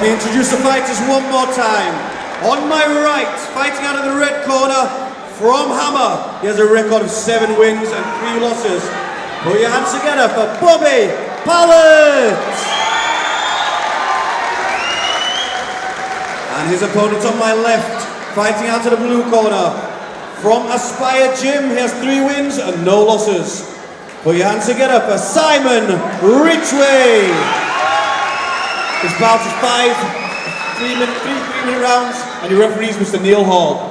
Let me introduce the fighters one more time. On my right, fighting out of the red corner, from Hammer, he has a record of 7 wins and 3 losses. Put your hands together for Bobby Pallet! And his opponent on my left, fighting out of the blue corner, from Aspire Gym, he has 3 wins and no losses. Put your hands together for Simon Ridgeway! His bout is 3-minute rounds, and your referee is Mr. Neil Hall.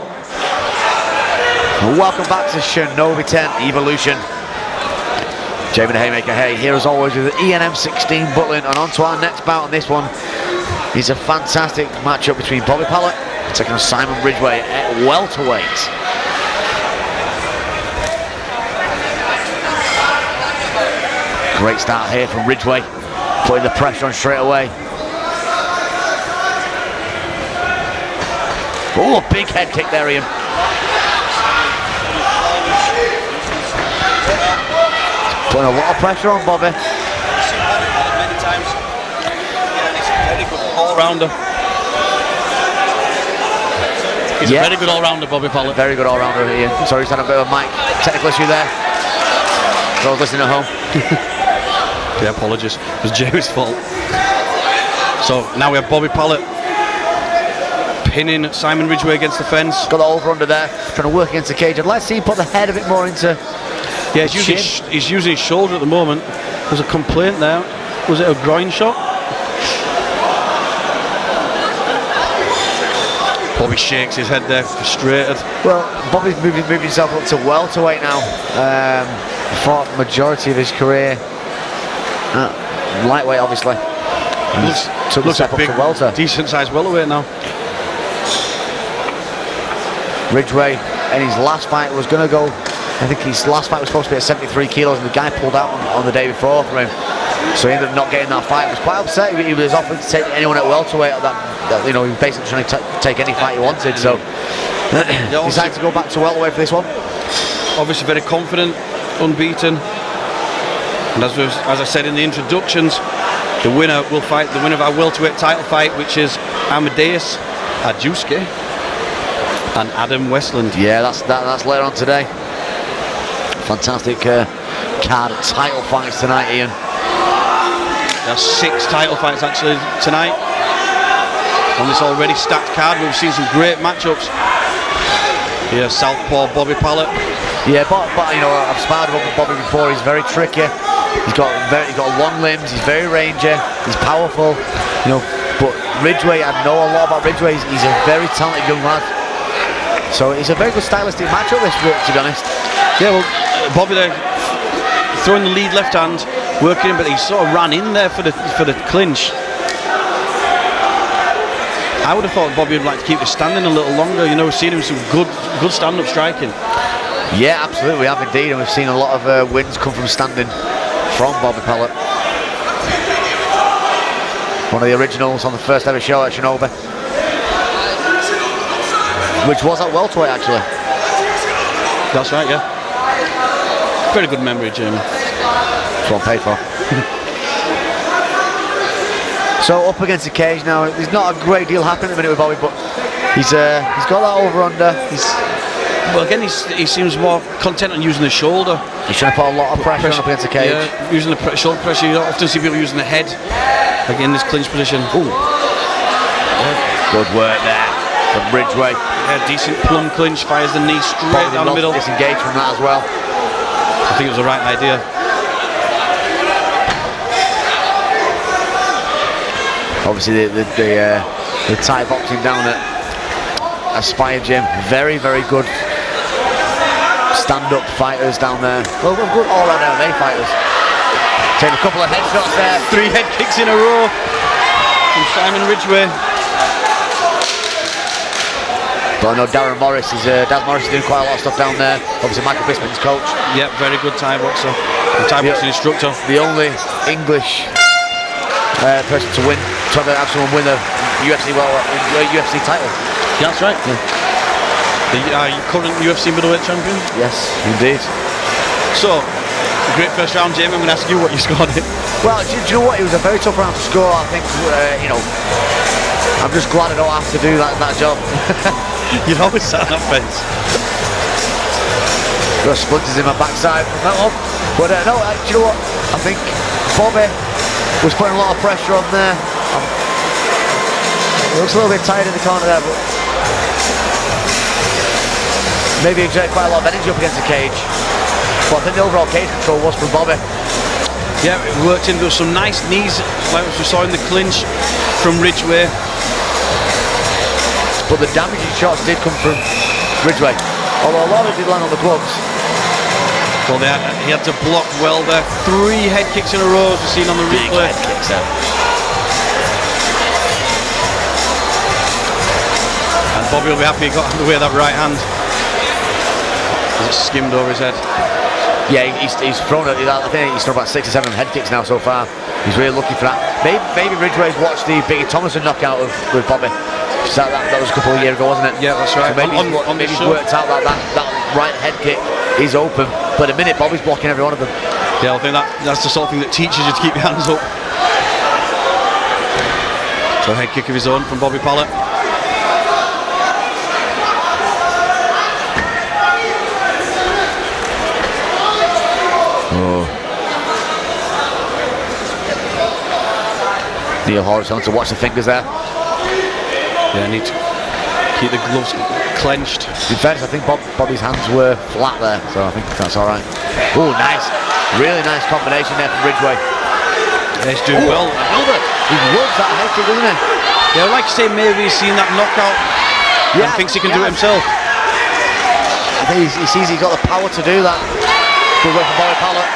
Welcome back to Shinobi 10 Evolution. Jamie the Haymaker Hay here as always with ENM 16 Butlin, and on to our next bout. On this one is a fantastic matchup between Bobby Pallet taking on Simon Ridgeway at welterweight. Great start here from Ridgeway, putting the pressure on straight away. Oh, big head kick there, Ian. Putting a lot of pressure on Bobby. Many times. He's a very good all-rounder. He's a very good all-rounder, Bobby Pallet. Very good all-rounder, Ian. Sorry, he's had a bit of a mic technical issue there. For those listening at home. Yeah, apologies. It was Jamie's fault. So now we have Bobby Pallet pinning Simon Ridgeway against the fence. Got the over-under there, trying to work against the cage. I'd like to see him put the head a bit more into. Yeah, he's using his shoulder at the moment. There's a complaint there. Was it a groin shot? Bobby shakes his head there, frustrated. Well, Bobby's moved himself up to welterweight now. For the majority of his career. Lightweight, obviously. Looks like a big, welter. decent-sized welterweight now. Ridgeway in his last fight was going to go. I think his last fight was supposed to be at 73 kilos, and the guy pulled out on the day before for him. So he ended up not getting that fight. He was quite upset. He was offered to take anyone at welterweight. He was basically trying to take any fight he wanted. So he decided to go back to welterweight for this one. Obviously very confident, unbeaten. And as I said in the introductions, the winner will fight the winner of our welterweight title fight, which is Amadeus Adjuski and Adam Westland. Yeah, that's later on today. Fantastic card of title fights tonight, Ian. There's 6 title fights actually tonight on this already stacked card. We've seen some great matchups. Yeah, Southpaw Bobby Pallet. Yeah, but you know, I've sparred with Bobby before. He's very tricky. He's got long limbs. He's very rangy. He's powerful. You know, but Ridgeway, I know a lot about Ridgeway. He's a very talented young lad. So it's a very good stylistic matchup, this, to be honest. Yeah, well, Bobby there throwing the lead left hand, working him, but he sort of ran in there for the clinch. I would have thought Bobby would like to keep it standing a little longer. You know, we've seen him some good stand-up striking. Yeah, absolutely, we have indeed, and we've seen a lot of wins come from standing from Bobby Pallet. One of the originals on the first ever show at Shinobi, which was at welterweight actually. That's right, yeah. Very good memory, Jamie. That's what I'm paid for. So up against the cage now. There's not a great deal happening at the minute with Bobby, but he's got that over-under. Well, again, he seems more content on using the shoulder. He's trying to put a lot of pressure up against the cage. Yeah, using the shoulder pressure. You don't often see people using the head, like in this clinch position. Ooh. Good work there from Ridgeway. Yeah, decent plum clinch, fires the knee straight down the middle. Disengaged from that as well. I think it was the right idea. Obviously the Thai boxing down at Aspire Gym, very good stand-up fighters down there. Well, good all-round MMA fighters. Taking a couple of headshots there. 3 head kicks in a row from Simon Ridgeway. But I know Daz Morris is doing quite a lot of stuff down there. Obviously Michael Bisping's coach. Yep, very good Thai boxer. Thai boxing instructor. The only English person to have someone win a UFC title. Yeah, that's right. Yeah. The current UFC middleweight champion. Yes, indeed. So, great first round, Jamie. I'm going to ask you what you scored it. Well, do you know what? It was a very tough round to score. I think, I'm just glad I don't have to do that job. You'd always sat on that fence. Got splinters in my backside from that one. But no, do you know what? I think Bobby was putting a lot of pressure on there. He looks a little bit tired in the corner there, but maybe exerted quite a lot of energy up against the cage. But I think the overall cage control was from Bobby. Yeah, it worked into some nice knees, like we saw in the clinch from Ridgeway. But the damaging shots did come from Ridgeway. Although a lot of it did land on the gloves. Well, he had to block well there. 3 head kicks in a row, as we've seen on the replay. Big head kicks there. And Bobby will be happy he got away with that right hand. As it skimmed over his head. Yeah, he's thrown it. I think he's thrown about 6 or 7 head kicks now so far. He's really looking for that. Maybe Ridgeway's watched the Biggie Thomason knockout with Bobby. So that was a couple of years ago, wasn't it? Yeah, that's right. So maybe he's worked out that right head kick is open, but at the minute Bobby's blocking every one of them. Yeah, I think that's the sort of thing that teaches you to keep your hands up. So a head kick of his own from Bobby Pallet. Oh. Neil Hall is on to watch the fingers there. Yeah, need to keep the gloves clenched. In fairness, I think Bobby's hands were flat there, so I think that's all right. Oh, nice. Really nice combination there from Ridgeway. Yeah, he's doing well. He loves that head kick, doesn't he? Yeah, I'd like to say maybe he's seen that knockout and thinks he can do it himself. I think he sees he's got the power to do that. Good work from Bobby Pallet.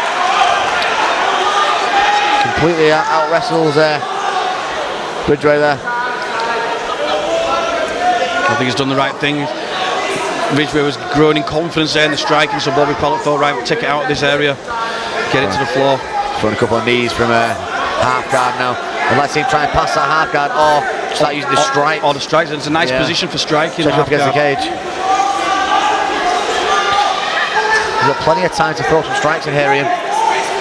Completely out wrestles Ridgeway there. I think he's done the right thing. Ridgeway was growing in confidence there in the striking, so Bobby Pallet thought, right, we'll take it out of this area, get it to the floor. Throwing a couple of knees from a half guard now. I'd like to see him try and pass that half guard or start using the strike. Or the strikes. It's a nice position for striking. Check up against the cage. He's got plenty of time to throw some strikes in here, Ian.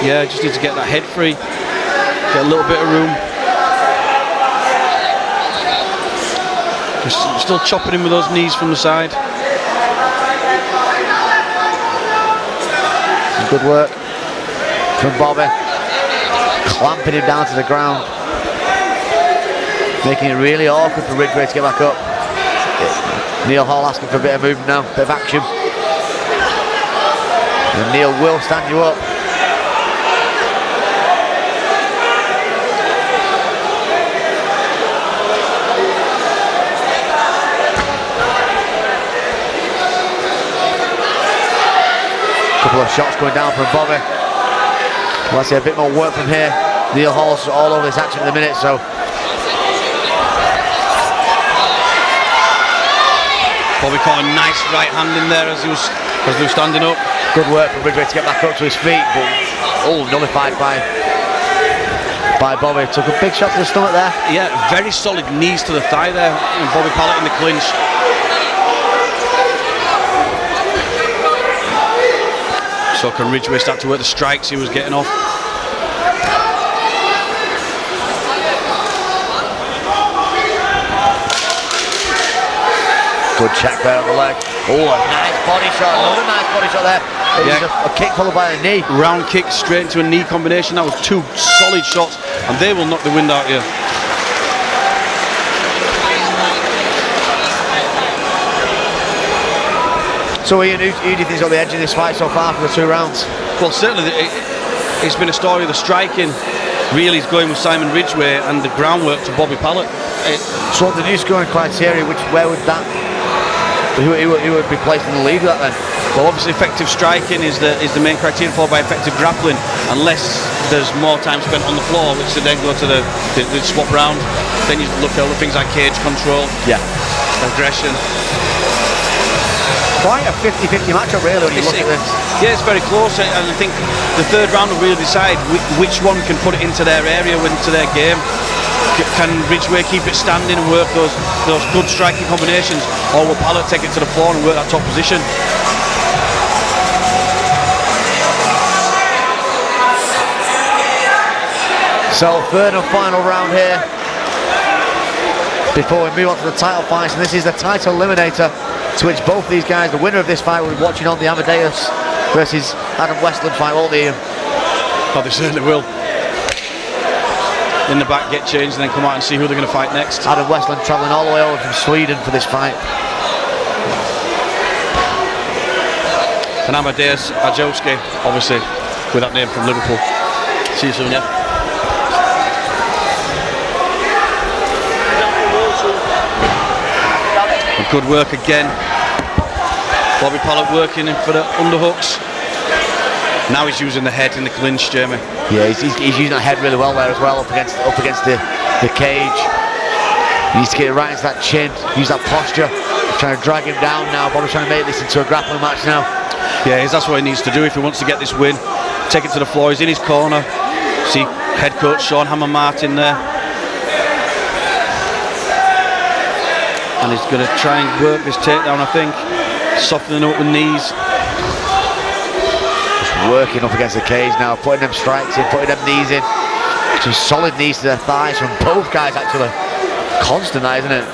Yeah, just need to get that head free, get a little bit of room. Just still chopping him with those knees from the side. Good work from Bobby. Clamping him down to the ground. Making it really awkward for Ridgeway to get back up. Neil Hall asking for a bit of movement now, a bit of action. And Neil will stand you up. Couple of shots going down from Bobby. Let's see a bit more work from here. Neil Hall's all over this action at the minute, so. Bobby caught a nice right hand in there as they were standing up. Good work from Ridgeway to get back up to his feet, but nullified by Bobby. Took a big shot to the stomach there. Yeah, very solid knees to the thigh there, and Bobby Pallet in the clinch. So can Ridgeway start to work the strikes he was getting off? Good check there on the leg. Oh, a nice body shot. Another nice body shot there. It was a kick followed by a knee. Round kick straight into a knee combination. That was 2 solid shots, and they will knock the wind out of you. So Ian, who do you think's got the edge in this fight so far for the 2 rounds? Well, certainly it's been a story of the striking. Really is going with Simon Ridgeway, and the groundwork to Bobby Pallet. So the new scoring criteria, where would that? Who would be placed in the lead with that then? Well, obviously effective striking is the main criteria, followed by effective grappling, unless there's more time spent on the floor, which would then go to the swap round. Then you look at other things like cage control, aggression. Quite a 50-50 matchup really when you look at this. Yeah, it's very close, and I think the third round will really decide which one can put it into their area, into their game. Can Ridgeway keep it standing and work those good striking combinations, or will Pallet take it to the floor and work that top position? So third and final round here. before we move on to the title fights, and this is the title eliminator, to which both these guys, the winner of this fight, will be watching on the Amadeus versus Adam Westland fight, won't they, Ian? Oh, they certainly will. In the back, get changed, and then come out and see who they're going to fight next. Adam Westland travelling all the way over from Sweden for this fight. And Amadeus Ajowski, obviously, with that name from Liverpool. See you soon, yeah? Good work again. Bobby Pallet working in for the underhooks. Now he's using the head in the clinch, Jeremy. Yeah, he's using that head really well there as well, up against the cage. He needs to get it right into that chin, use that posture. He's trying to drag him down now. Bobby's trying to make this into a grappling match now. Yeah, that's what he needs to do if he wants to get this win. Take it to the floor. He's in his corner. See head coach Sean Hammer Martin there. And he's going to try and work this takedown, I think. Softening up the knees. Working up against the cage now, putting them strikes in, putting them knees in. Some solid knees to their thighs from both guys actually. Constant that, isn't it?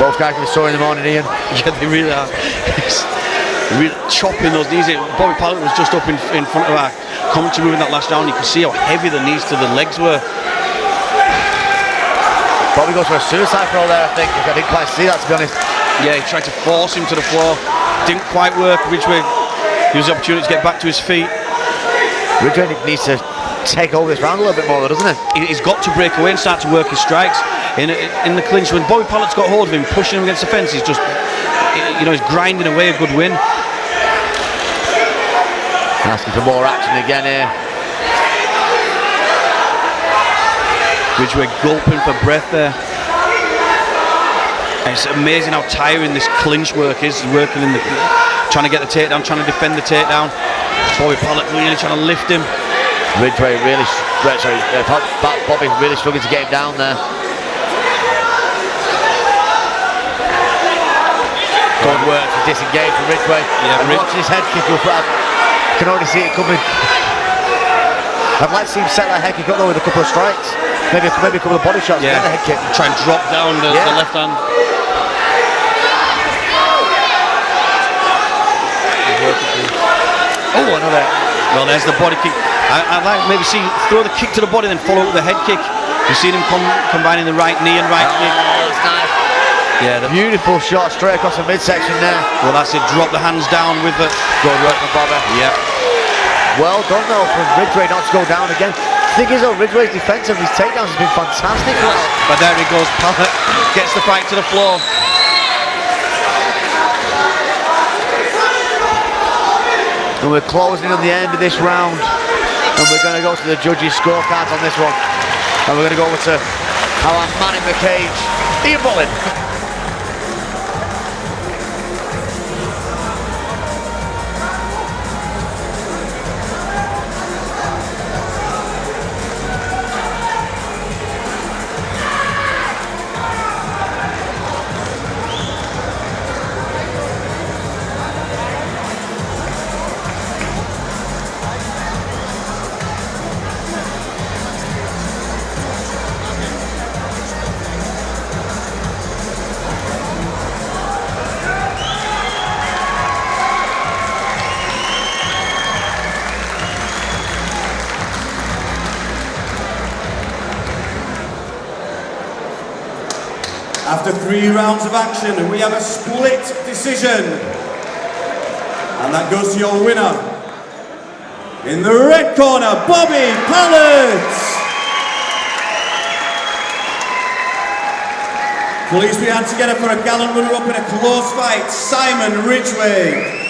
Both guys can be sore in the morning, Ian. Yeah, they really are. They're really chopping those knees in. Bobby Pallet was just up in front of our commentary moving that last round. You could see how heavy the knees to the legs were. Bobby goes for a suicide throw there, I think. I didn't quite see that, to be honest. Yeah, he tried to force him to the floor. Didn't quite work. Ridgeway used the opportunity to get back to his feet. Ridgeway needs to take over this round a little bit more, though, doesn't he? He's got to break away and start to work his strikes in the clinch. When Bobby Pallet's got hold of him, pushing him against the fence, he's just, he's grinding away a good win. Asking for more action again here. Ridgeway gulping for breath there. And it's amazing how tiring this clinch work is, working trying to get the takedown, trying to defend the takedown. Bobby Pallet really trying to lift him. Ridgeway really, Bobby really struggling to get him down there. Good work to disengage from Ridgeway. Yeah, and watching his head kick up, I can already see it coming. I'd like to see him set that head kick up though with a couple of strikes. Maybe a couple of body shots, yeah. And then the head kick. Try and drop down the left hand. Oh, another. Well, there's the body kick. I'd like maybe see throw the kick to the body, then follow up with the head kick. You've seen him combining the right knee and right kick. That's nice. Yeah, the beautiful shot straight across the midsection there. Well, that's it. Drop the hands down with the. Good work from Bobby. Yeah. Well done though from Ridgeway not to go down again. The thing is though, Ridgeway's defence of his takedowns has been fantastic. But there he goes. Pallet gets the fight to the floor. And we're closing on the end of this round. And we're going to go to the judges' scorecards on this one. And we're going to go over to our man in the cage, Ian Bollin. After 3 rounds of action, we have a split decision. And that goes to your winner. In the red corner, Bobby Pallet. Please put your hands together for a gallant runner-up in a close fight, Simon Ridgeway.